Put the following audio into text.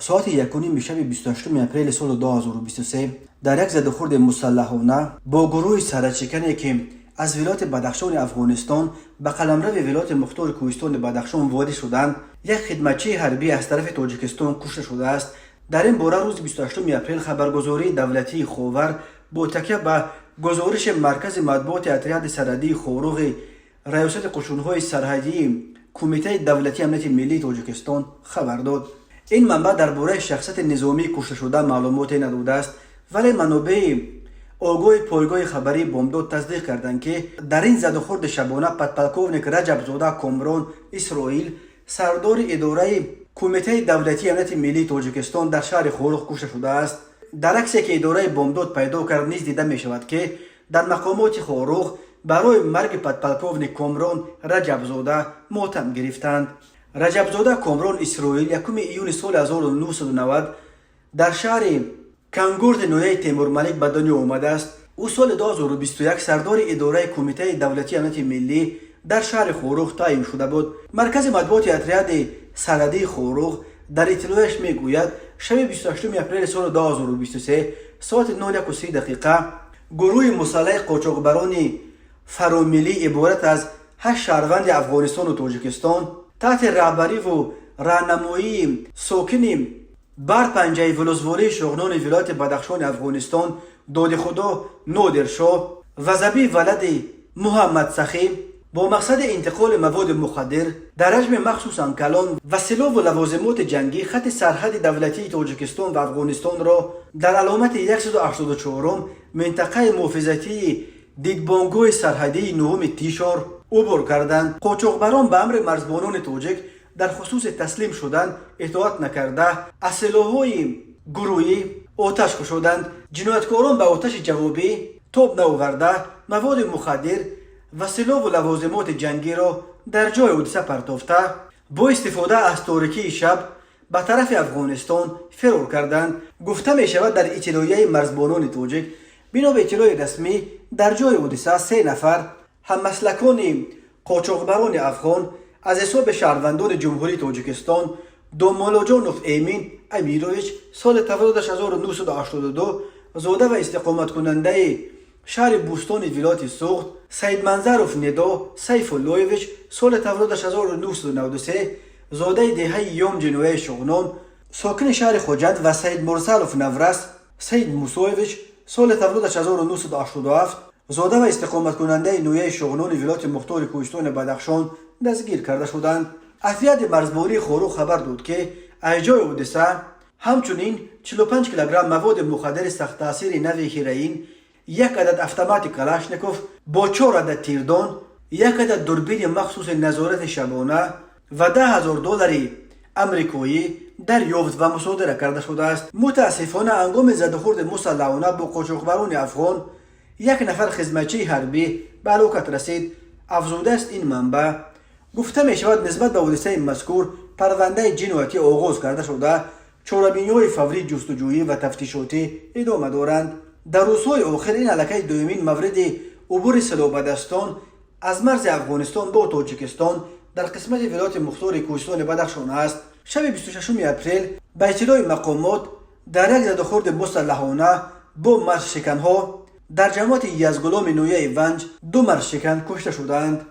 ساعت 1:30 شب 28 اپریل سال 2023 در یک زدخورد مسلحانه با گروه سرچکنی که از ولایت بدخشان افغانستان به قلمرو ولایت مختار کوهستان بدخشان وارد شدند، یک خدمتچی حربی از طرف تاجیکستان کشته شده است. در این باره روز 28 اپریل خبرگزاری دولتی خاور با تکیه به گزارش مرکز مطبوعات اتریاد سرحدی خوروغ ریاست قشون‌های سرحدی کمیته دولتی امنیت ملی تاجیکستان خبر داد. این منبع درباره شخصیت نظامی کشته شده معلوماتی نداده است، ولی منابع آگاه پایگاه خبری بامداد تصدیق کردند که در این زدخورد شبانه پدپلکوونیک رجب زاده کامران اسرائیل سردار اداره کمیته دولتی امنیت ملی تاجیکستان در شهر خوروغ کشته شده است. در عکسی که اداره بامداد پیدا کرد نیز دیده می شود که در مقامات خوروغ برای مرگ پدپلکوونیک کامران رجب زاده ماتم گرفتند. رجب زاده کامران اسرائیل 1 ایون سال 1990 در شهر کنگورد نویه تیمور ملک به دنیا آمده است. او سال 2021 سردار اداره کمیته دولتی امنیت ملی در شهر خوروغ تعیین شده بود. مرکز مطبوعات اتریاد سرحدی خوروغ در اطلاعش میگوید شب 28 اپریل سال 2023 ساعت 9:30 گروه مسلح قاچاقبران فرامیلی عبارت از 8 شهروند افغانستان و تاجیکستان تحت رهبری و راهنمایی ساکن بر پنجه ولسوالی شغنان ولایت بدخشان افغانستان داد خدا نادرشاه و زبی ولد محمد سخی با مقصد انتقال مواد مخدر در حجم مخصوصا کلان و سلاح و لوازمات جنگی خط سرحد دولتی تاجیکستان و افغانستان را در علامت 184 منطقه محافظتی دیدبانگاه سرحدی نهم تیشار عبور کردند. قاچاقبران به امر مرزبانان تاجیک در خصوص تسلیم شدن اطاعت نکرده از سلاح‌های گروهی آتش کشیدند. جنایتکاران به آتش جوابی توپ نآورده مواد مخدر و سلاح و لوازمات جنگی را در جای حادثه پرتافته با استفاده از تاریکی شب به طرف افغانستان فرار کردند. گفته می شود در اطلاعیه مرزبانان تاجیک بنا به اطلاع رسمی در جای حادثه 3 نفر هممسلکان قاچاقبران افغان از حساب شهروندان جمهوری تاجیکستان دومالاجانوف امین امیرویچ سال تولدش 1982 زاده و استقامت کننده شهر بوستان ولایت سوخت، سید منظروف ندا سیف اللهویچ سال تولدش 1993 زاده دهه یوم جنوبی شغنان ساکن شهر خوجند و سید مرسلوف نورس سید موسویویچ سال تولدش 1987 زاده و استقامت کننده نویه شغنان ولایت مختار کوهستان بدخشان دستگیر کرده شدند. اتریاد مرزبانی خوروغ خبر داد که از جای حادثه همچنین 45 کیلوگرم مواد مخدر سخت تاثیر نوع هیروئین، 1 عدد اتومات کلاشنیکوف با 4 عدد تیردان، 1 عدد دوربین مخصوص نظارت شبانه و $10,000 امریکایی دریافت و مصادره کرده شده است. متاسفانه هنگام زدخورد مسلحانه با قاچاقبران افغان 1 نفر خدمتچی حربی به هلاکت رسید. افزوده است این منبع گفته می شود نسبت به حادثه مذکور پرونده جنایتی آغاز کرده شده، چاره‌بینی‌های فوری جستجویی و تفتیشاتی ادامه دارند. در روزهای آخر این هلاکت دومین مورد عبور سلاح به دستان از مرز افغانستان با تاجیکستان در قسمت ولایت مختار کوهستان بدخشان است. شب 26 اپریل به اطلاع مقامات در یک زدخورد مسلحانه با مرزشکنها در جماعت یزدگلام نویه ونج 2 مرزشکن کشته شدند.